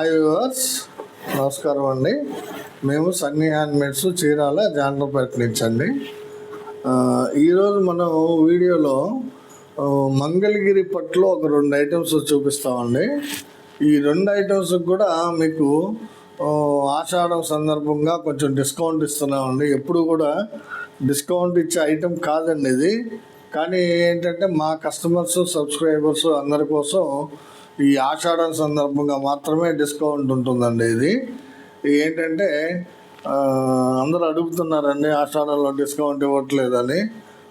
Hi viewers, నమస్కారం అండి. మేము సన్నీ హ్యాండ్మేడ్స్ చీరాల జాండ్రపేట నుంచి అండి. ఈరోజు మనం వీడియోలో మంగళగిరి పట్టులో ఒక 2 ఐటమ్స్ చూపిస్తామండి. ఈ 2 ఐటమ్స్ కూడా మీకు ఆషాఢం సందర్భంగా కొంచెం డిస్కౌంట్ ఇస్తున్నామండి. ఎప్పుడు కూడా డిస్కౌంట్ ఇచ్చే ఐటెం కాదండి ఇది. కానీ ఏంటంటే మా కస్టమర్స్, సబ్స్క్రైబర్స్ అందరి కోసం ఈ ఆషాఢం సందర్భంగా మాత్రమే డిస్కౌంట్ ఉంటుందండి. ఇది ఏంటంటే అందరూ అడుగుతున్నారండి, ఆషాఢంలో డిస్కౌంట్ ఇవ్వట్లేదని.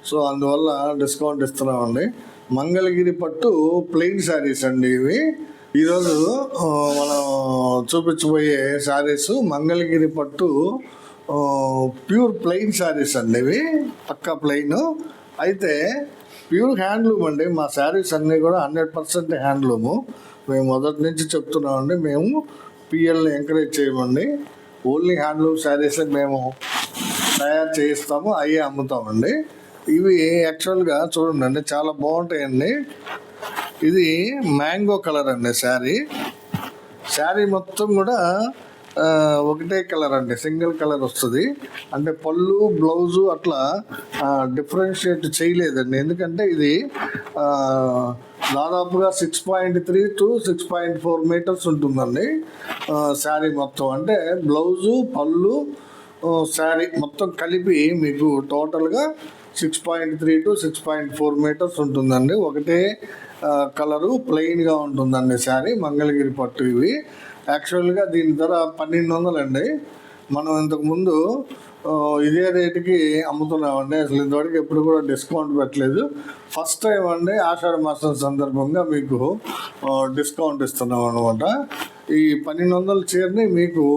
సో అందువల్ల డిస్కౌంట్ ఇస్తున్నామండి. మంగళగిరి పట్టు ప్లెయిన్ శారీస్ అండి ఇవి. ఈరోజు మనం చూపించబోయే శారీస్ మంగళగిరి పట్టు ప్యూర్ ప్లెయిన్ శారీస్ అండి. ఇవి పక్కా ప్లెయిన్, అయితే ప్యూర్ హ్యాండ్లూమ్ అండి. మా శారీస్ అన్నీ కూడా 100% హ్యాండ్లూము. మేము మొదటి నుంచి చెప్తున్నామండి, మేము పిఎల్ని ఎంకరేజ్ చేయమండి. ఓన్లీ హ్యాండ్లూమ్ శారీస్ మేము తయారు చేయిస్తాము, అవి అమ్ముతామండి. ఇవి యాక్చువల్గా చూడండి, చాలా బాగుంటాయండి. ఇది మ్యాంగో కలర్ అండి. శారీ మొత్తం కూడా ఒకటే కలర్ అండి, సింగిల్ కలర్ వస్తుంది. అంటే పళ్ళు, బ్లౌజు అట్లా డిఫరెన్షియేట్ చేయలేదండి. ఎందుకంటే ఇది దాదాపుగా 6.3 to 6.4 మీటర్స్ ఉంటుందండి శారీ మొత్తం. అంటే బ్లౌజు, పళ్ళు, శారీ మొత్తం కలిపి మీకు టోటల్గా 6.3 to 6.4 మీటర్స్ ఉంటుందండి. ఒకటే కలరు ప్లెయిన్గా ఉంటుందండి శారీ. మంగళగిరి పట్టు ఇవి. యాక్చువల్గా దీని ధర 1200 అండి. మనం ఇంతకుముందు ఇదే రేటుకి అమ్ముతున్నామండి. అసలు ఇంతవరకు ఎప్పుడు కూడా డిస్కౌంట్ పెట్టలేదు. ఫస్ట్ టైం అండి ఆషాఢ మాసం సందర్భంగా మీకు డిస్కౌంట్ ఇస్తున్నాం అనమాట. ఈ 1200 చీరని మీకు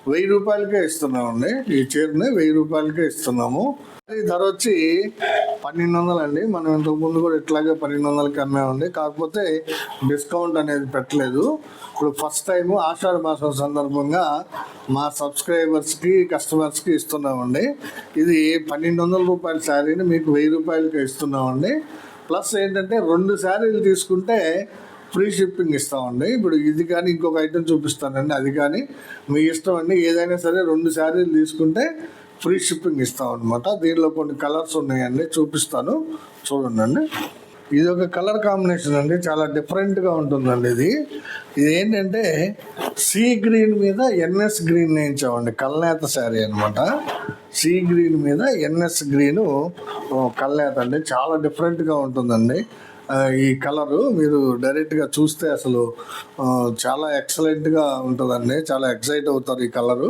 1000 రూపాయలకే ఇస్తున్నామండి. ఈ చీరని 1000 రూపాయలకే ఇస్తున్నాము. ఈ ధర వచ్చి 1200 అండి. మనం ఇంతకుముందు కూడా ఇట్లాగే 1200కి అమ్మామండి. కాకపోతే డిస్కౌంట్ అనేది పెట్టలేదు. ఇప్పుడు ఫస్ట్ టైం ఆషాఢ మాసం సందర్భంగా మా సబ్స్క్రైబర్స్కి, కస్టమర్స్కి ఇస్తున్నామండి. ఇది 1200 రూపాయల శారీని మీకు 1000 రూపాయలకి ఇస్తున్నామండి. ప్లస్ ఏంటంటే 2 శారీలు తీసుకుంటే ఫ్రీ షిప్పింగ్ ఇస్తామండి. ఇప్పుడు ఇది కానీ ఇంకొక ఐటెం చూపిస్తానండి, అది కానీ మీ ఇష్టం అండి. ఏదైనా సరే 2 శారీలు తీసుకుంటే ఫ్రీ షిప్పింగ్ ఇస్తాం అనమాట. దీనిలో కొన్ని కలర్స్ ఉన్నాయండి, చూపిస్తాను చూడండి. ఇది ఒక కలర్ కాంబినేషన్ అండి, చాలా డిఫరెంట్గా ఉంటుందండి. ఇది ఏంటంటే సీ గ్రీన్ మీద ఎన్ఎస్ గ్రీన్ వేయించామండి. కల్నేత శారీ అనమాట. సీ గ్రీన్ మీద ఎన్ఎస్ గ్రీను కల్నేత అండి. చాలా డిఫరెంట్గా ఉంటుందండి ఈ కలరు. మీరు డైరెక్ట్గా చూస్తే అసలు చాలా ఎక్సలెంట్గా ఉంటుందండి. చాలా ఎక్సైట్ అవుతారు. ఈ కలరు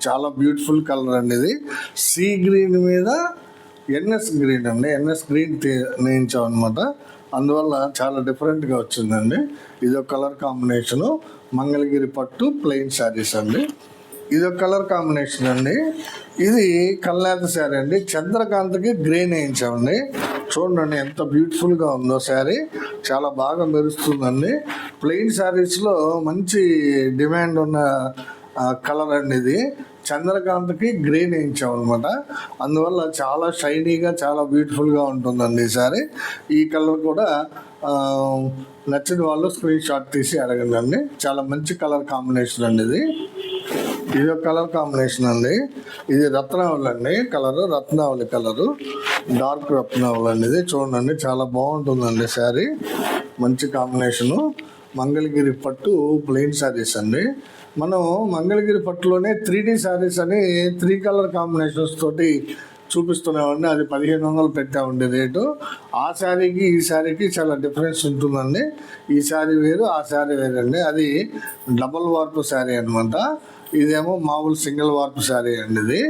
చాలా బ్యూటిఫుల్ కలర్ అండి. ఇది సీ గ్రీన్ మీద ఎన్ఎస్ గ్రీన్ అండి. ఎన్ఎస్ గ్రీన్ నేయించాం అనమాట. అందువల్ల చాలా డిఫరెంట్గా వచ్చిందండి. ఇదొక కలర్ కాంబినేషను. మంగళగిరి పట్టు ప్లెయిన్ శారీస్ అండి. ఇదొక కలర్ కాంబినేషన్ అండి. ఇది కల్నేత శారీ అండి. చంద్రకాంత్కి గ్రే వేయించామండి. చూడండి ఎంత బ్యూటిఫుల్గా ఉందో శారీ. చాలా బాగా మెరుస్తుందండి. ప్లెయిన్ శారీస్లో మంచి డిమాండ్ ఉన్న కలర్ అండి. ఇది చంద్రకాంత్కి గ్రీన్ వేయించాం అనమాట. అందువల్ల చాలా షైనీగా, చాలా బ్యూటిఫుల్గా ఉంటుందండి ఈ శారీ. ఈ కలర్ కూడా నచ్చిన వాళ్ళు స్క్రీన్ షాట్ తీసి అడగండి. చాలా మంచి కలర్ కాంబినేషన్ అండి. ఇది ఒక కలర్ కాంబినేషన్ అండి. ఇది రత్నావళి అండి. కలరు రత్నావళి కలరు, డార్క్ రత్నావళి అండి. ఇది చూడండి, చాలా బాగుంటుందండి శారీ. మంచి కాంబినేషను. మంగళగిరి పట్టు ప్లెయిన్ శారీస్ అండి. మనం మంగళగిరి పట్టులోనే 3D శారీస్ అని 3 కలర్ కాంబినేషన్స్ తోటి చూపిస్తున్నామండి. అది 1500 పెట్టామండి రేటు. ఆ శారీకి ఈ శారీకి చాలా డిఫరెన్స్ ఉంటుందండి. ఈ శారీ వేరు, ఆ శారీ వేరండి. అది డబల్ వార్పు శారీ అనమాట. ఇదేమో మామూలు సింగిల్ వార్పు శారీ అండి. ఇది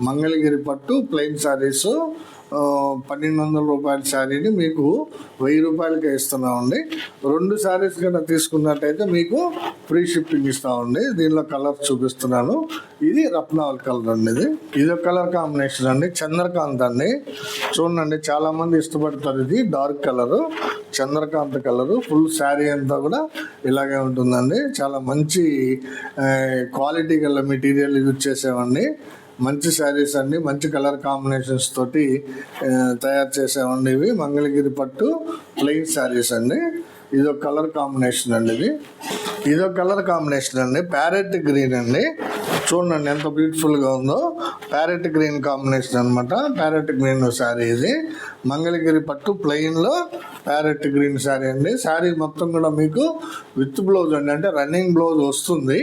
మంగళగిరి పట్టు ప్లెయిన్ శారీస్ 1200 రూపాయల శారీని మీకు 1000 రూపాయలకే ఇస్తున్నామండి. 2 శారీస్ కన్నా తీసుకున్నట్టయితే మీకు ఫ్రీ షిప్పింగ్ ఇస్తామండి. దీనిలో కలర్ చూపిస్తున్నాను. ఇది రత్నావళి కలర్ అండి. ఇది ఒక కలర్ కాంబినేషన్ అండి. చంద్రకాంత్ అండి. చూడండి, చాలామంది ఇష్టపడతారు. ఇది dark colour, Chandrakant colour. Full sari అంతా కూడా ఇలాగే ఉంటుందండి. చాలా మంచి క్వాలిటీ గల మెటీరియల్ యూజ్ చేసామండి. మంచి శారీస్ అండి, మంచి కలర్ కాంబినేషన్స్ తోటి తయారు చేసామండి. ఇవి మంగళగిరి పట్టు ప్లెయిన్ శారీస్ అండి. ఇది ఒక కలర్ కాంబినేషన్ అండి. ఇది ఇదో కలర్ కాంబినేషన్ అండి, ప్యారెట్ గ్రీన్ అండి. చూడండి ఎంత బ్యూటిఫుల్గా ఉందో, ప్యారెట్ గ్రీన్ కాంబినేషన్ అనమాట. ప్యారెట్ గ్రీన్ శారీ ఇది, మంగళగిరి పట్టు ప్లెయిన్లో ప్యారెట్ గ్రీన్ శారీ అండి. శారీ మొత్తం కూడా మీకు విత్ బ్లౌజ్ అండి, అంటే రన్నింగ్ బ్లౌజ్ వస్తుంది.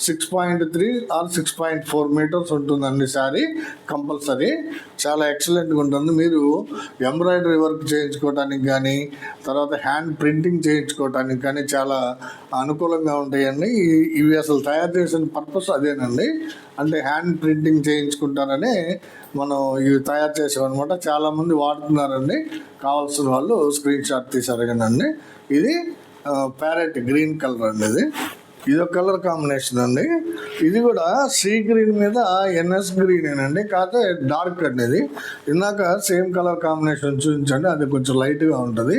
6.3 ఆర్ 6.4 మీటర్స్ ఉంటుందండి శారీ కంపల్సరీ. చాలా ఎక్సలెంట్గా ఉంటుంది. మీరు ఎంబ్రాయిడరీ వర్క్ చేయించుకోవడానికి కానీ, తర్వాత హ్యాండ్ ప్రింటింగ్ చేయించుకోవడానికి కానీ చాలా అనుకూలంగా ఉంటాయండి. ఇవి అసలు తయారు చేసిన పర్పస్ అదేనండి, అంటే హ్యాండ్ ప్రింటింగ్ చేయించుకుంటారని మనం ఇవి తయారు చేసామన్నమాట. చాలామంది వాడుతున్నారండి. కావాల్సిన వాళ్ళు స్క్రీన్ షాట్ తీసి అడగండి. ఇది ప్యారెట్ గ్రీన్ కలర్ అండి. ఇది ఒక కలర్ కాంబినేషన్ అండి. ఇది కూడా సీ గ్రీన్ మీద ఎన్ఎస్ గ్రీన్ అండి, కాకపోతే డార్క్ అండి. ఇది ఇందాక సేమ్ కలర్ కాంబినేషన్ చూపించండి, అది కొంచెం లైట్గా ఉంటుంది.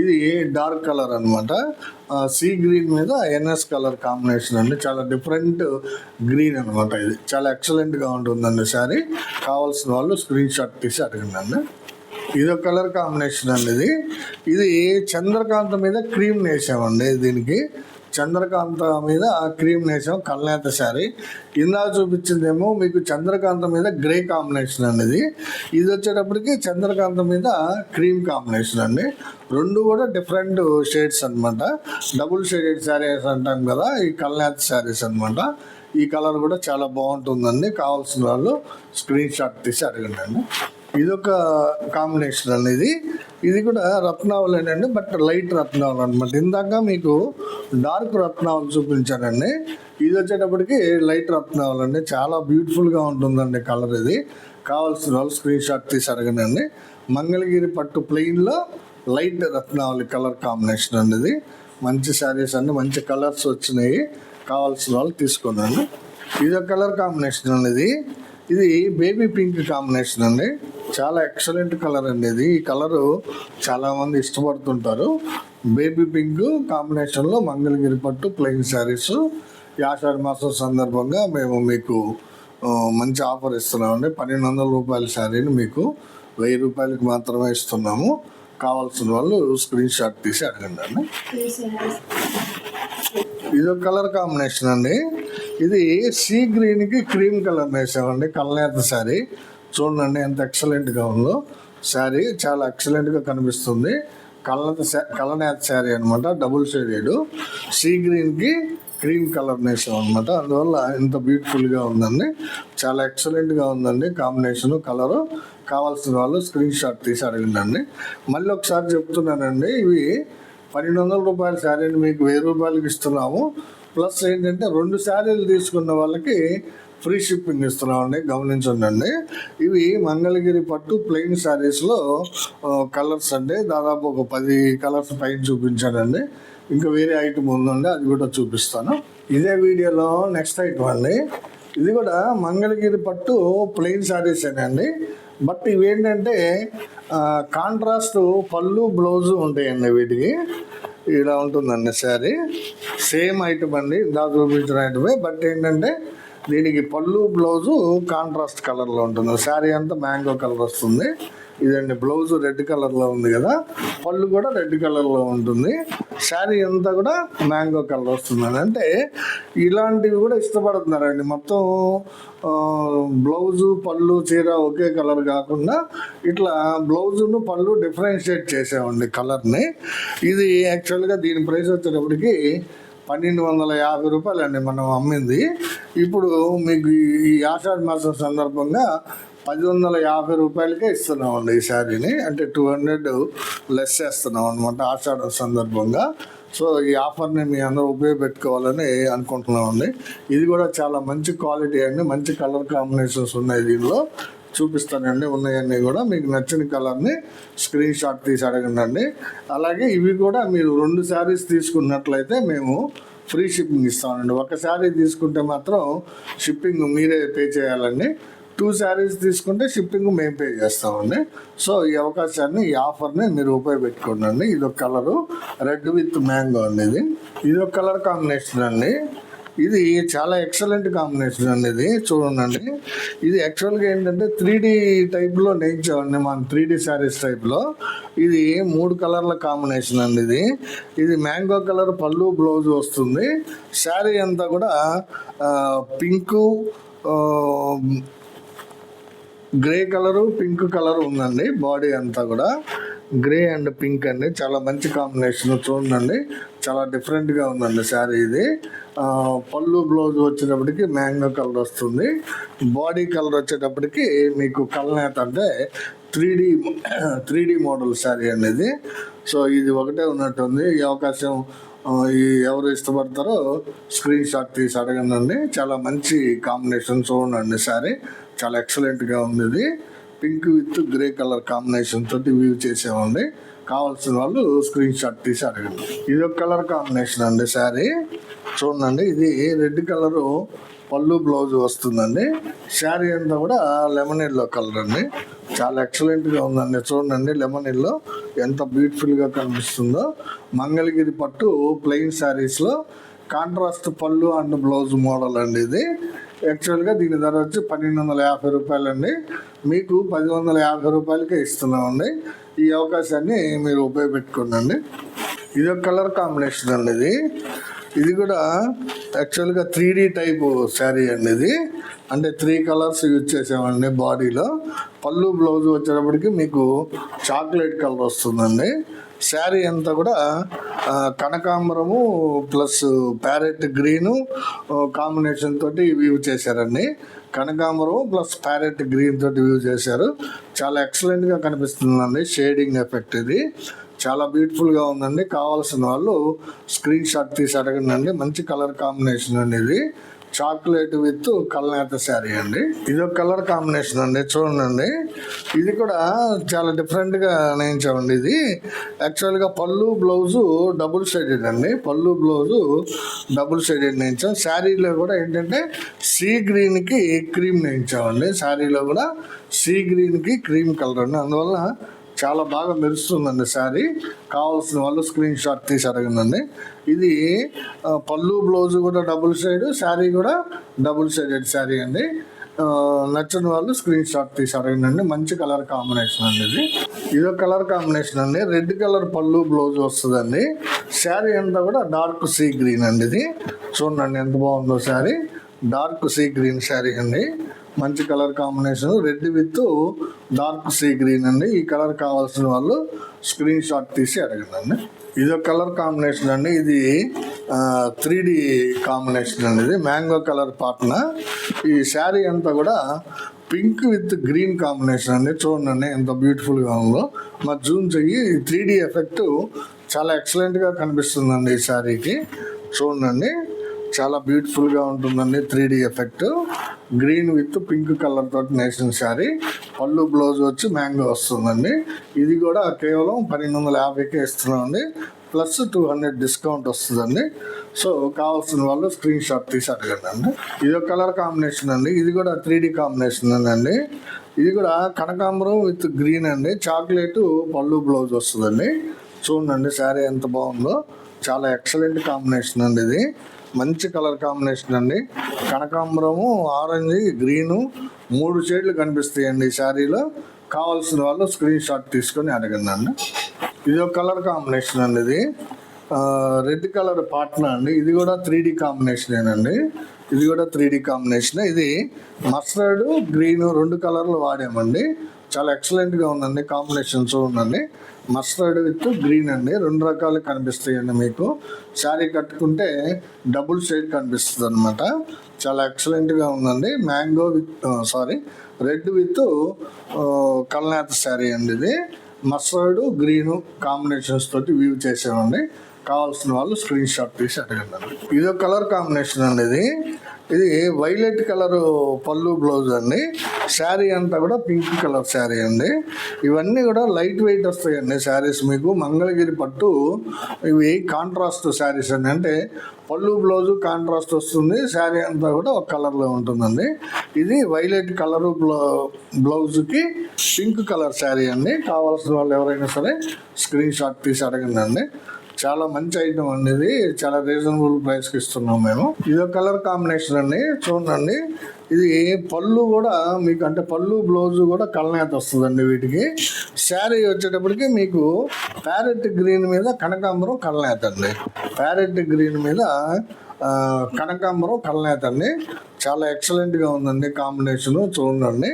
ఇది డార్క్ కలర్ అనమాట. సీ గ్రీన్ మీద ఎన్ఎస్ కలర్ కాంబినేషన్ అండి. చాలా డిఫరెంట్ గ్రీన్ అనమాట. ఇది చాలా ఎక్సలెంట్గా ఉంటుందండి శారీ. కావాల్సిన వాళ్ళు స్క్రీన్ షాట్ తీసి అడగండి. ఇదొక కలర్ కాంబినేషన్ అండి. ఇది చంద్రకాంత మీద క్రీమ్ వేసామండి. దీనికి చంద్రకాంత మీద క్రీమ్ వేసాం, కల్నేత శారీ. ఇందాక చూపించిందేమో మీకు చంద్రకాంత మీద గ్రే కాంబినేషన్ అండి. ఇది వచ్చేటప్పటికి చంద్రకాంత మీద క్రీమ్ కాంబినేషన్ అండి. రెండు కూడా డిఫరెంట్ షేడ్స్ అనమాట. డబుల్ షేడెడ్ శారీస్ అంటాం కదా, ఈ కల్నేత శారీస్ అనమాట. ఈ కలర్ కూడా చాలా బాగుంటుందండి. కావాల్సిన వాళ్ళు స్క్రీన్ షాట్ తీసి అడగండి. ఇదొక కాంబినేషన్ అండి. ఇది కూడా రత్నావళేనండి, బట్ లైట్ రత్నావళి అనమాట. ఇందాక మీకు డార్క్ రత్నావళి చూపించానండి. ఇది వచ్చేటప్పటికి లైట్ రత్నావళి అండి. చాలా బ్యూటిఫుల్గా ఉంటుందండి కలర్. ఇది కావాల్సిన వాళ్ళు స్క్రీన్ షాట్ తీసి అడగండి. మంగళగిరి పట్టు ప్లెయిన్లో లైట్ రత్నావళి కలర్ కాంబినేషన్ అండి. ఇది మంచి శారీస్ అండి, మంచి కలర్స్ వచ్చినాయి. కావాల్సిన వాళ్ళు తీసుకోండి. ఇది ఒక కలర్ కాంబినేషన్ అండి. ఇది బేబీ పింక్ కాంబినేషన్ అండి. చాలా ఎక్సలెంట్ కలర్ అండి. ఈ కలరు చాలామంది ఇష్టపడుతుంటారు. బేబీ పింక్ కాంబినేషన్లో మంగళగిరి పట్టు ప్లెయిన్ శారీస్. ఆషాఢ మాసం సందర్భంగా మేము మీకు మంచి ఆఫర్ ఇస్తున్నామండి. 1200 రూపాయల శారీని మీకు 1000 రూపాయలకి మాత్రమే ఇస్తున్నాము. కావాల్సిన వాళ్ళు స్క్రీన్ షాట్ తీసి అడగండి. ఇది ఒక కలర్ కాంబినేషన్ అండి. ఇది సీ గ్రీన్కి క్రీమ్ కలర్ వేసామండి, కల్నేత శారీ. చూడండి ఎంత ఎక్సలెంట్గా ఉందో శారీ, చాలా ఎక్సలెంట్గా కనిపిస్తుంది. కలనేత శారీ అనమాట, డబుల్ షేడెడ్. సీ గ్రీన్కి క్రీమ్ కలర్ వేసాం అనమాట, అందువల్ల ఇంత బ్యూటిఫుల్గా ఉందండి. చాలా ఎక్సలెంట్గా ఉందండి కాంబినేషను, కలరు. కావాల్సిన వాళ్ళు స్క్రీన్ షాట్ తీసి అడగండి. మళ్ళీ ఒకసారి చెప్తున్నానండి, ఇవి 1200 రూపాయల శారీని మీకు 1000 రూపాయలకి ఇస్తున్నాము. ప్లస్ ఏంటంటే 2 శారీలు తీసుకున్న వాళ్ళకి ఫ్రీ షిప్పింగ్ ఇస్తున్నామండి, గమనించండి. ఇవి మంగళగిరి పట్టు ప్లెయిన్ శారీస్లో కలర్స్ అండి. దాదాపు ఒక 10 కలర్స్ పైన చూపించానండి. ఇంకా వేరే ఐటమ్ ఉందండి, అది కూడా చూపిస్తాను ఇదే వీడియోలో. నెక్స్ట్ ఐటమ్ అండి, ఇది కూడా మంగళగిరి పట్టు ప్లెయిన్ శారీస్ అండి. బట్ ఇవేంటంటే కాంట్రాస్ట్ పళ్ళు బ్లౌజు ఉంటాయండి. వీటికి ఇలా ఉంటుందండి శారీ. సేమ్ ఐటమ్ అండి, ఇందాక చూపించిన ఐటమే. బట్ ఏంటంటే దీనికి పళ్ళు బ్లౌజు కాంట్రాస్ట్ కలర్లో ఉంటుంది. శారీ అంతా మ్యాంగో కలర్ వస్తుంది. ఇదండి బ్లౌజ్ రెడ్ కలర్లో ఉంది కదా, పళ్ళు కూడా రెడ్ కలర్లో ఉంటుంది. శారీ అంతా కూడా మ్యాంగో కలర్ వస్తుందండి. అంటే ఇలాంటివి కూడా ఇష్టపడుతున్నారండి. మొత్తం బ్లౌజు పళ్ళు చీర ఒకే కలర్ కాకుండా ఇట్లా బ్లౌజును పళ్ళు డిఫరెన్షియేట్ చేసామండి కలర్ని. ఇది యాక్చువల్గా దీని ప్రైస్ వచ్చేటప్పటికి 1250 రూపాయలు అండి మనం అమ్మింది. ఇప్పుడు మీకు ఈ ఆషాఢ మాసం సందర్భంగా 1050 రూపాయలకే ఇస్తున్నామండి ఈ శారీని. అంటే 200 లెస్ చేస్తున్నాం అనమాట ఆషాఢ సందర్భంగా. సో ఈ ఆఫర్ని మీ అందరూ ఉపయోగపెట్టుకోవాలని అనుకుంటున్నామండి. ఇది కూడా చాలా మంచి క్వాలిటీ అండి, మంచి కలర్ కాంబినేషన్స్ ఉన్నాయి దీనిలో. చూపిస్తానండి, ఉన్నాయన్నీ కూడా. మీకు నచ్చిన కలర్ని స్క్రీన్ షాట్ తీసి అడగండి. అలాగే ఇవి కూడా మీరు 2 శారీస్ తీసుకున్నట్లయితే మేము ఫ్రీ షిప్పింగ్ ఇస్తామండి. ఒక శారీ తీసుకుంటే మాత్రం షిప్పింగ్ మీరే పే చేయాలండి. 2 శారీస్ తీసుకుంటే షిప్పింగ్ మేము పే చేస్తామండి. సో ఈ అవకాశాన్ని, ఈ ఆఫర్ని మీరు ఉపయోగపెట్టుకోండి. ఇది ఒక కలరు రెడ్ విత్ మ్యాంగో అండి. ఇది ఒక కలర్ కాంబినేషన్ అండి. ఇది చాలా ఎక్సలెంట్ కాంబినేషన్ అండి. ఇది చూడండి, ఇది యాక్చువల్గా ఏంటంటే 3D టైప్లో నేర్చామండి మనం, 3D శారీస్ టైప్లో. ఇది 3 కలర్ల కాంబినేషన్ అండి. ఇది మ్యాంగో కలర్ పళ్ళు, బ్లౌజ్ వస్తుంది. శారీ అంతా కూడా pink, grey colour, pink colour ఉందండి. బాడీ అంతా కూడా గ్రే అండ్ పింక్ అండి. చాలా మంచి కాంబినేషన్. చూడండి, చాలా డిఫరెంట్గా ఉందండి శారీ. ఇది పళ్ళు, బ్లౌజ్ వచ్చేటప్పటికి మ్యాంగో కలర్ వస్తుంది. బాడీ కలర్ వచ్చేటప్పటికి మీకు కల్నేత అంటే 3D మోడల్ శారీ అండి ఇది. సో ఇది ఒకటే ఉన్నట్టుంది. ఈ అవకాశం ఎవరు ఇష్టపడతారో స్క్రీన్ షాట్ తీసి అడగండి. చాలా మంచి కాంబినేషన్. చూడండి, శారీ చాలా ఎక్సలెంట్గా ఉంది. ఇది pink with grey colour combination తోటి వ్యూ చేసామండి. కావాల్సిన వాళ్ళు స్క్రీన్ షాట్ తీసి అడగండి. ఇది ఒక కలర్ కాంబినేషన్ అండి శారీ. చూడండి, ఇది రెడ్ కలరు పళ్ళు, బ్లౌజ్ వస్తుందండి. శారీ అంతా కూడా లెమన్ ఎల్లో కలర్ అండి. చాలా ఎక్సలెంట్గా ఉందండి. చూడండి, లెమన్ ఎల్లో ఎంత బ్యూటిఫుల్గా కనిపిస్తుందో. మంగళగిరి పట్టు ప్లెయిన్ శారీస్లో కాంట్రాస్ట్ పళ్ళు అండ్ బ్లౌజ్ మోడల్ అండి. ఇది యాక్చువల్గా దీని ధర వచ్చి 1250 రూపాయలండి. మీకు 1050 రూపాయలకే ఇస్తున్నామండి. ఈ అవకాశాన్ని మీరు ఉపయోగపెట్టుకోండి. ఇది ఒక కలర్ కాంబినేషన్ అండి. ఇది కూడా యాక్చువల్గా 3D టైపు శారీ అండి. ఇది అంటే 3 కలర్స్ యూజ్ చేసామండి బాడీలో. పళ్ళు, బ్లౌజ్ వచ్చేటప్పటికి మీకు చాక్లెట్ కలర్ వస్తుందండి. శారీ అంతా కూడా కనకాంబరము ప్లస్ ప్యారెట్ గ్రీను కాంబినేషన్ తోటి వ్యూ చేశారండి. కనకాంబరం ప్లస్ ప్యారెట్ గ్రీన్ తోటి వ్యూ చేశారు. చాలా ఎక్సలెంట్గా కనిపిస్తుందండి. షేడింగ్ ఎఫెక్ట్ ఇది చాలా బ్యూటిఫుల్గా ఉందండి. కావాల్సిన వాళ్ళు స్క్రీన్ షాట్ తీసి అడగండి. మంచి కలర్ కాంబినేషన్ అండి. ఇది చాక్లెట్ విత్ కల్నేత శారీ అండి. ఇది ఒక కలర్ కాంబినేషన్ అండి. చూడండి, ఇది కూడా చాలా డిఫరెంట్గా నేయించామండి. ఇది యాక్చువల్గా పళ్ళు, బ్లౌజు డబుల్ షేడెడ్ అండి. పళ్ళు, బ్లౌజు డబుల్ షేడెడ్ నేయించాం. శారీలో కూడా ఏంటంటే సీ గ్రీన్కి క్రీమ్ నేయించామండి. శారీలో కూడా సీ గ్రీన్కి క్రీమ్ కలర్ అండి. అందువల్ల చాలా బాగా మెరుస్తుందండి శారీ. కావాల్సిన వాళ్ళు స్క్రీన్ షాట్ తీసి అడగండి. ఇది పళ్ళు, బ్లౌజ్ కూడా డబుల్ షేడ్, శారీ కూడా డబుల్ షేడెడ్ శారీ అండి. నచ్చిన వాళ్ళు స్క్రీన్ షాట్ తీసి అడగండి. మంచి కలర్ కాంబినేషన్ అండి. ఇది ఒక కలర్ కాంబినేషన్ అండి. రెడ్ కలర్ పళ్ళు, బ్లౌజ్ వస్తుందండి. శారీ అంతా కూడా డార్క్ సీ గ్రీన్ అండి. ఇది చూడండి ఎంత బాగుందో sari. Dark sea green sari అండి. మంచి colour combination, red with dark sea green అండి. ఈ కలర్ కావాల్సిన వాళ్ళు స్క్రీన్ షాట్ తీసి అడగండి. ఇది ఒక కలర్ కాంబినేషన్ అండి. ఇది 3D కాంబినేషన్ అండి. ఇది మ్యాంగో కలర్ పాటన. ఈ శారీ అంతా కూడా పింక్ విత్ గ్రీన్ కాంబినేషన్ అండి. చూడండి ఎంత బ్యూటిఫుల్గా ఉందో. మరి జూమ్ చెయ్యి. 3D ఎఫెక్ట్ చాలా ఎక్సలెంట్గా కనిపిస్తుందండి ఈ శారీకి. చూడండి, చాలా బ్యూటిఫుల్గా ఉంటుందండి 3D effect. Green with pink colour తోటి నేసిన శారీ. పళ్ళు, బ్లౌజ్ వచ్చి మ్యాంగో వస్తుందండి. ఇది కూడా కేవలం 1250కే ఇస్తున్నామండి. ప్లస్ 200 డిస్కౌంట్ వస్తుందండి. సో కావాల్సిన వాళ్ళు స్క్రీన్ షాట్ తీసి అడగండి. ఇది ఒక కలర్ కాంబినేషన్ అండి. ఇది కూడా 3D కాంబినేషన్ అండి. ఇది కూడా కనకాంబరం విత్ గ్రీన్ అండి. చాక్లెట్ పళ్ళు, బ్లౌజ్ వస్తుందండి. చూడండి శారీ ఎంత బాగుందో. చాలా ఎక్సలెంట్ కాంబినేషన్ అండి. ఇది మంచి కలర్ కాంబినేషన్ అండి. కనకాంబరము, ఆరెంజ్, గ్రీను 3 షేడ్లు కనిపిస్తాయండి ఈ శారీలో. కావాల్సిన వాళ్ళు స్క్రీన్ షాట్ తీసుకొని అడగండి. ఇది ఒక కలర్ కాంబినేషన్ అండి. ఇది రెడ్ కలర్ పాట్నా అండి. ఇది కూడా 3D కాంబినేషనేనండి. ఇది కూడా 3D కాంబినేషన్. ఇది మస్టర్డ్, గ్రీన్ 2 కలర్లు వాడామండి. చాలా ఎక్సలెంట్గా ఉందండి కాంబినేషన్. చూడండి, మస్టర్డ్ విత్ గ్రీన్ అండి. 2 రకాలు కనిపిస్తాయండి మీకు. శారీ కట్టుకుంటే డబుల్ షేడ్ కనిపిస్తుంది అనమాట. చాలా ఎక్సలెంట్గా ఉందండి. మ్యాంగో విత్ రెడ్ విత్ కల్నేత శారీ అండి. ఇది మస్టర్డ్, గ్రీను కాంబినేషన్స్ తోటి వ్యూ చేసామండి. కావాల్సిన వాళ్ళు స్క్రీన్ షాట్ తీసి అడగండి. ఇది ఒక కలర్ కాంబినేషన్ అండి. ఇది వైలెట్ కలర్ పళ్ళు, బ్లౌజ్ అండి. శారీ అంతా కూడా పింక్ కలర్ శారీ అండి. ఇవన్నీ కూడా లైట్ వెయిట్ వస్తాయండి శారీస్ మీకు. మంగళగిరి పట్టు ఇవి కాంట్రాస్ట్ శారీస్ అండి. అంటే పళ్ళు, బ్లౌజు కాంట్రాస్ట్ వస్తుంది. శారీ అంతా కూడా ఒక కలర్లో ఉంటుందండి. ఇది వైలెట్ కలరు బ్లౌజ్కి పింక్ కలర్ శారీ అండి. కావాల్సిన వాళ్ళు ఎవరైనా సరే స్క్రీన్ షాట్ తీసి అడగండి. చాలా మంచి ఐటమ్ అండి, ఇది చాలా రీజనబుల్ ప్రైస్కి ఇస్తున్నాం మేము. ఇదో కలర్ కాంబినేషన్ అండి, చూడండి. ఇది పళ్ళు కూడా మీకు అంటే పళ్ళు బ్లౌజ్ కూడా కలనేత వస్తుందండి. వీటికి శారీ వచ్చేటప్పటికి మీకు ప్యారెట్ గ్రీన్ మీద కనకాంబరం కలనేత అండి. ప్యారెట్ గ్రీన్ మీద కనకాంబరం కలనేత అండి. చాలా ఎక్సలెంట్గా ఉందండి కాంబినేషను. చూడండి,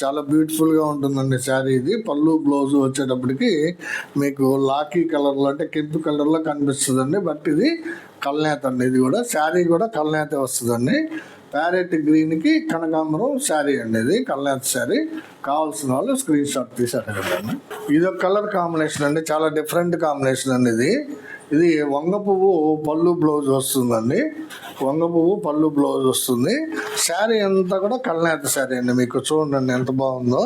చాలా బ్యూటిఫుల్గా ఉంటుందండి శారీ. ఇది పళ్ళు బ్లౌజ్ వచ్చేటప్పటికి మీకు లాకీ కలర్లో అంటే కెంపు కలర్లో కనిపిస్తుందండి. బట్ ఇది కలనేత అండి. ఇది కూడా శారీ కూడా కలనేత వస్తుందండి. ప్యారెట్ గ్రీన్కి కనకాంబరం శారీ అండి, ఇది కలనేత శారీ. కావాల్సిన వాళ్ళు స్క్రీన్ షాట్ తీసి అడగండి. ఇదొక కలర్ కాంబినేషన్ అండి, చాలా డిఫరెంట్ కాంబినేషన్ అండి. ఇది వంగ పువ్వు పళ్ళు బ్లౌజ్ వస్తుందండి. వంగ పువ్వు పళ్ళు బ్లౌజ్ వస్తుంది. శారీ అంతా కూడా కలనేత శారీ అండి. మీకు చూడండి ఎంత బాగుందో.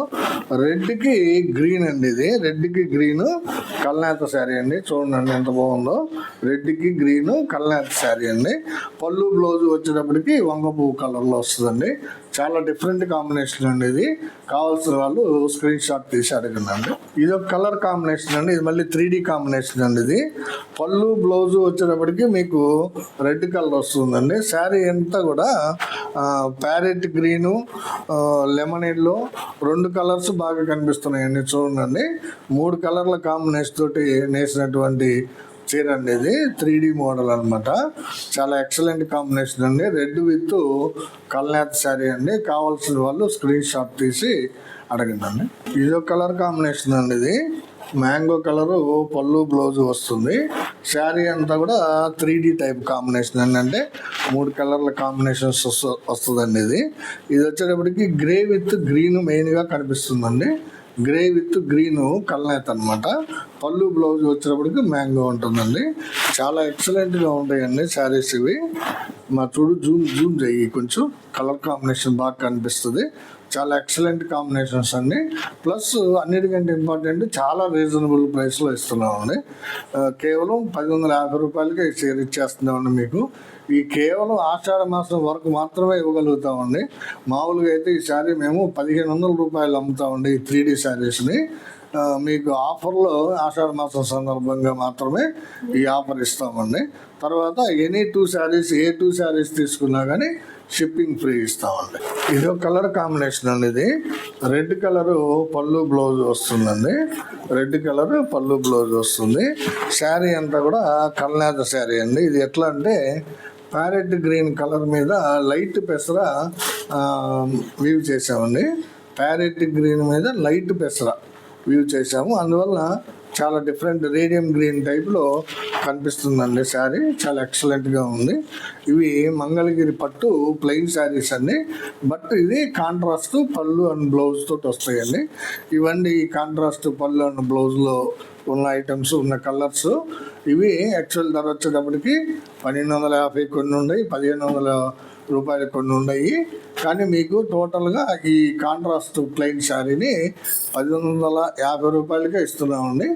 రెడ్కి గ్రీన్ అండి, ఇది రెడ్కి గ్రీన్ కలనేత శారీ అండి. చూడండి ఎంత బాగుందో. రెడ్కి గ్రీన్ కలనేత శారీ అండి. పళ్ళు బ్లౌజ్ వచ్చేటప్పటికి వంగ పువ్వు కలర్లో వస్తుందండి. చాలా డిఫరెంట్ కాంబినేషన్ అండి. ఇది కావాల్సిన వాళ్ళు స్క్రీన్ షాట్ తీసి అడగండి. ఇది ఒక కలర్ కాంబినేషన్ అండి, ఇది మళ్ళీ 3D కాంబినేషన్ అండి. ఇది పళ్ళు బ్లౌజ్ వచ్చేటప్పటికి మీకు రెడ్ కలర్ వస్తుందండి. శారీ అంతా కూడా parrot green lemon yellow 2 colours బాగా కనిపిస్తున్నాయండి. చూడండి, 3 కలర్ల కాంబినేషన్ తోటి నేసినటువంటి చీర అండి. ఇది 3D మోడల్ అనమాట. చాలా ఎక్సలెంట్ కాంబినేషన్ అండి. రెడ్ విత్ కలనేత శారీ అండి. కావాల్సిన వాళ్ళు స్క్రీన్ షాట్ తీసి అడగండి. ఇదో కలర్ కాంబినేషన్ అండి. ఇది మ్యాంగో కలరు పళ్ళు బ్లౌజ్ వస్తుంది. శారీ అంతా కూడా 3D టైప్ కాంబినేషన్ అండి, అంటే 3 కలర్ల కాంబినేషన్స్ వస్తుందండి. ఇది వచ్చేటప్పటికి గ్రే విత్ గ్రీన్ మెయిన్గా కనిపిస్తుందండి. గ్రే విత్ గ్రీన్ కలనేత అనమాట. పళ్ళు బ్లౌజ్ వచ్చేటప్పటికి మ్యాంగో ఉంటుందండి. చాలా ఎక్సలెంట్గా ఉంటాయండి శారీస్ ఇవి. చూడు, జూమ్ చేయి కొంచెం, కలర్ కాంబినేషన్ బాగా కనిపిస్తుంది. చాలా ఎక్సలెంట్ కాంబినేషన్స్ అండి. ప్లస్ అన్నిటికంటే ఇంపార్టెంట్, చాలా రీజనబుల్ ప్రైస్లో ఇస్తున్నామండి. కేవలం 1150 రూపాయలకి చీర ఇచ్చేస్తున్నామండి మీకు. ఈ కేవలం ఆషాఢ మాసం వరకు మాత్రమే ఇవ్వగలుగుతామండి. మామూలుగా అయితే ఈ శారీ మేము 1500 రూపాయలు అమ్ముతామండి, ఈ 3D శారీస్ని. మీకు ఆఫర్లో ఆషాఢ మాసం సందర్భంగా మాత్రమే ఈ ఆఫర్ ఇస్తామండి. తర్వాత ఎనీ 2 శారీస్, ఏ 2 శారీస్ తీసుకున్నా కానీ షిప్పింగ్ ఫ్రీ ఇస్తామండి. ఇదో కలర్ కాంబినేషన్ అండి. ఇది రెడ్ కలరు పళ్ళు బ్లౌజ్ వస్తుందండి. రెడ్ కలర్ పళ్ళు బ్లౌజ్ వస్తుంది. శారీ అంతా కూడా కలనేత శారీ అండి. ఇది ఎట్లా అంటే ప్యారెట్ గ్రీన్ కలర్ మీద లైట్ పెసర వీవ్ చేసామండి. ప్యారెట్ గ్రీన్ మీద లైట్ పెసర వీవ్ చేసాము. అందువల్ల చాలా డిఫరెంట్ రేడియం గ్రీన్ టైప్లో కనిపిస్తుందండి శారీ. చాలా ఎక్సలెంట్గా ఉంది. ఇవి మంగళగిరి పట్టు ప్లెయిన్ శారీస్ అండి. బట్ ఇది కాంట్రాస్ట్ పళ్ళు అండ్ బ్లౌజ్ తోటి వస్తాయండి. ఇవన్నీ కాంట్రాస్ట్ పళ్ళు అండ్ బ్లౌజ్లో ఉన్న ఐటమ్స్, ఉన్న కలర్స్ ఇవి. యాక్చువల్ ధర వచ్చేటప్పటికి 1250 కొన్ని ఉన్నాయి, 1500 రూపాయలు కొన్ని ఉన్నాయి. కానీ మీకు టోటల్గా ఈ కాంట్రాస్ట్ ప్లెయిన్ శారీని 1150 రూపాయలకే ఇస్తున్నామండి.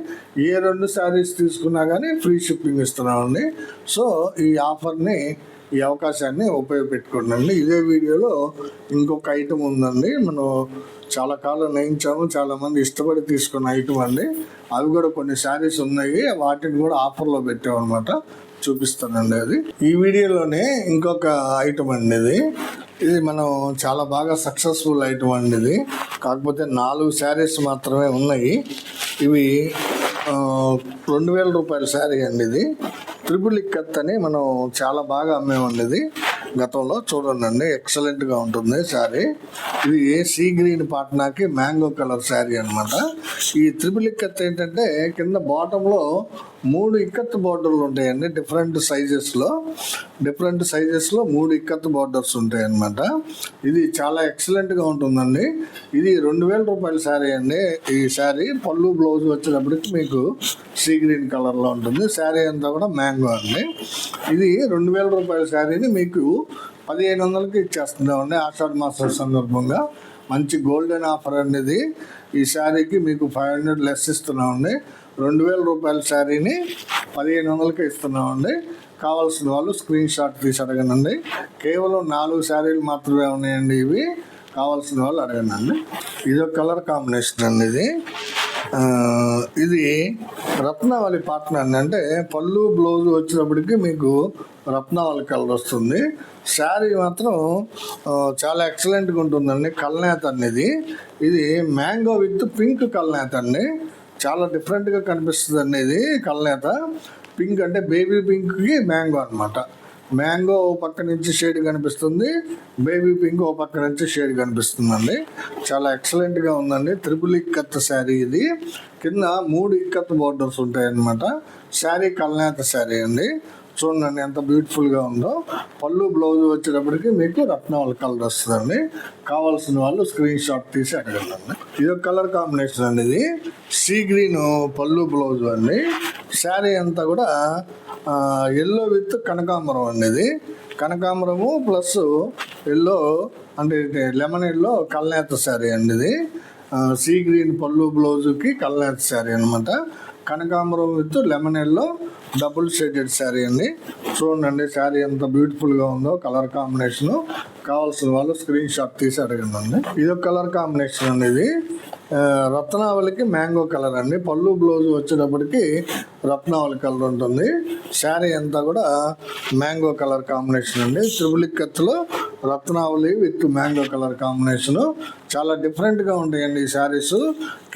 ఏ 2 శారీస్ తీసుకున్నా కానీ ఫ్రీ షిప్పింగ్ ఇస్తున్నామండి. సో ఈ ఆఫర్ని, ఈ అవకాశాన్ని ఉపయోగపెట్టుకోండి. ఇదే వీడియోలో ఇంకొక ఐటమ్ ఉందండి, మనం చాలా కాలం నేయించాము, చాలామంది ఇష్టపడి తీసుకున్న ఐటమ్ అండి. అవి కూడా కొన్ని శారీస్ ఉన్నాయి, వాటిని కూడా ఆఫర్లో పెట్టామన్నమాట. చూపిస్తానండి అది. ఈ వీడియోలోనే ఇంకొక ఐటమ్ అండి. ఇది మనం చాలా బాగా సక్సెస్ఫుల్ ఐటమ్ అండి. ఇది కాకపోతే 4 శారీస్ మాత్రమే ఉన్నాయి. ఇవి 2000 రూపాయల శారీ అండి. ఇది ట్రిపుల్ ఇక్కత్ అని మనం చాలా బాగా అమ్మేమండి ఇది గతంలో. చూడండి, ఎక్సలెంట్గా ఉంటుంది శారీ. ఇది సీ గ్రీన్ పాట్నాకి మ్యాంగో కలర్ శారీ అనమాట. ఈ ట్రిపుల్ ఇక్కత్ ఏంటంటే కింద బాటంలో 3 ఇక్కత్ బార్డర్లు ఉంటాయండి. డిఫరెంట్ సైజెస్లో 3 ఇక్కత్ బార్డర్స్ ఉంటాయి అన్నమాట. ఇది చాలా ఎక్సలెంట్గా ఉంటుందండి. ఇది 2000 రూపాయల శారీ అండి. ఈ శారీ పళ్ళు బ్లౌజ్ వచ్చేటప్పటికి మీకు సీ గ్రీన్ కలర్లో ఉంటుంది. శారీ అంతా కూడా మ్యాంగో అండి. ఇది 2000 రూపాయల శారీని మీకు 1500కి ఇచ్చేస్తున్నామండి ఆషాఢ మాసం సందర్భంగా. మంచి గోల్డెన్ ఆఫర్ అనేది. ఈ శారీకి మీకు 500 లెస్ ఇస్తున్నామండి. 2000 రూపాయల శారీని 1500కి ఇస్తున్నామండి. కావాల్సిన వాళ్ళు స్క్రీన్ షాట్ తీసి అడగనండి. కేవలం 4 శారీలు మాత్రమే ఉన్నాయండి ఇవి. కావాల్సిన వాళ్ళు అడగనండి. ఇదొక కలర్ కాంబినేషన్ అండి. ఇది ఇది రత్నావళి పాటర్న్ అండి. అంటే పళ్ళు బ్లౌజ్ వచ్చినప్పటికి మీకు రత్నావళి కలర్ వస్తుంది. శారీ మాత్రం చాలా ఎక్సలెంట్గా ఉంటుందండి. కల్నేత అనేది ఇది మ్యాంగో విత్ పింక్ కల్నేత అండి. చాలా డిఫరెంట్గా కనిపిస్తుంది అండి. ఇది కల్నేత పింక్ అంటే బేబీ పింక్కి మ్యాంగో అనమాట. మ్యాంగో ఓ పక్క నుంచి షేడ్ కనిపిస్తుంది, బేబీ పింక్ ఓ పక్క నుంచి షేడ్ కనిపిస్తుందండి. చాలా ఎక్సలెంట్గా ఉందండి. త్రిపుల్ ఇక్కత్ శారీ ఇది. కింద 3 ఇక్కత్ బోర్డర్స్ ఉంటాయి అన్నమాట. శారీ కల్నేత శారీ అండి. చూడండి ఎంత బ్యూటిఫుల్గా ఉందో. పళ్ళు బ్లౌజ్ వచ్చేటప్పటికి మీకు రత్నావళి కలర్ వస్తుందండి. కావాల్సిన వాళ్ళు స్క్రీన్ షాట్ తీసి అడగండి. ఇది ఒక కలర్ కాంబినేషన్ అండి. ఇది సీ గ్రీన్ పళ్ళు బ్లౌజ్ అండి. శారీ అంతా కూడా ఎల్లో విత్ కనకాంబరం అండి. ఇది కనకాంబరము ప్లస్ ఎల్లో అంటే లెమన్ ఎల్లో కల్నేత శారీ అండి. ఇది సీ గ్రీన్ పళ్ళు బ్లౌజ్కి కల్నేత శారీ అనమాట. కనకాంబరం with lemon yellow double shaded sari అండి. చూడండి శారీ ఎంత బ్యూటిఫుల్గా ఉందో. కలర్ కాంబినేషను కావాల్సిన వాళ్ళు స్క్రీన్ షాట్ తీసి అడగండి. ఇది ఒక కలర్ కాంబినేషన్ అండి. ఇది రత్నావళికి మ్యాంగో కలర్ అండి. పళ్ళు బ్లౌజ్ వచ్చేటప్పటికి రత్నావళి కలర్ ఉంటుంది. శారీ అంతా కూడా మ్యాంగో కలర్ కాంబినేషన్ అండి. త్రిపుల్ ఇక్కత్తులో Ratnavali with mango colour combination చాలా డిఫరెంట్గా ఉంటాయండి ఈ శారీస్.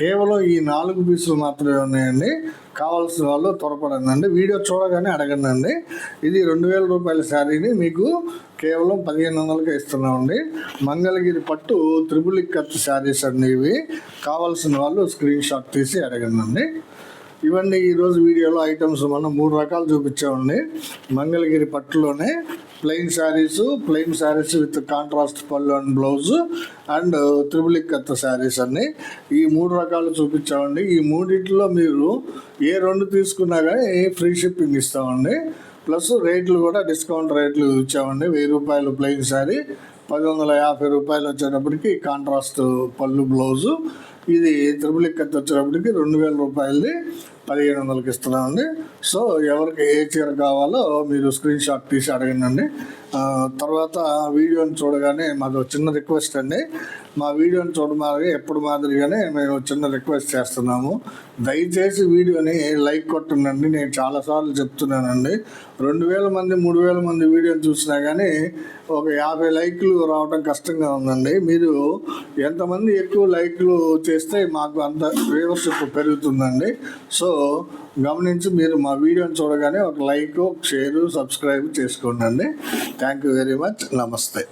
కేవలం ఈ 4 పీసులు మాత్రమే ఉన్నాయండి. కావాల్సిన వాళ్ళు త్వరపడండి. వీడియో చూడగానే అడగండి. ఇది 2000 రూపాయల శారీని మీకు కేవలం 1500కే ఇస్తున్నామండి. మంగళగిరి పట్టు త్రిపుల్ ఇక్కత్ శారీస్ అండి ఇవి. కావాల్సిన వాళ్ళు స్క్రీన్ షాట్ తీసి అడగండి. ఇవన్నీ ఈరోజు వీడియోలో ఐటమ్స్ మనం 3 రకాలు చూపించామండి. మంగళగిరి పట్టులోనే ప్లెయిన్ శారీస్ విత్ కాంట్రాస్ట్ పళ్ళు and blouse and triple ikat saris అన్ని ఈ 3 రకాలు చూపించామండి. ఈ మూడిట్లో మీరు ఏ 2 తీసుకున్నా కానీ ఫ్రీ షిప్పింగ్ ఇస్తామండి. ప్లస్ రేట్లు కూడా డిస్కౌంట్ రేట్లు ఇచ్చామండి. 1000 రూపాయలు ప్లెయిన్ శారీ, 1150 రూపాయలు వచ్చేటప్పటికి కాంట్రాస్ట్ పళ్ళు బ్లౌజు. ఇది త్రిపుల్ ఇక్కత్ వచ్చేటప్పటికి 2000 రూపాయలది 1500కి ఇస్తున్నామండి. సో ఎవరికి ఏ చీర కావాలో మీరు స్క్రీన్ షాట్ తీసి అడగండి. తర్వాత వీడియోని చూడగానే మాకు చిన్న రిక్వెస్ట్ అండి. మా వీడియోని చూడమారి ఎప్పుడు మాదిరిగానే మేము చిన్న రిక్వెస్ట్ చేస్తున్నాము. దయచేసి వీడియోని లైక్ కొట్టండి. నేను చాలాసార్లు చెప్తున్నానండి. 2000 మంది 3000 మంది వీడియోని చూసినా కానీ ఒక 50 లైక్లు రావడం కష్టంగా ఉందండి. మీరు ఎంతమంది ఎక్కువ లైక్లు చేస్తే మాకు అంత వ్యూవర్షిప్ పెరుగుతుందండి. సో గమనించి మీరు మా వీడియోని చూడగానే ఒక లైక్, షేరు, సబ్స్క్రైబ్ చేసుకోండి. Thank you very much. నమస్తే.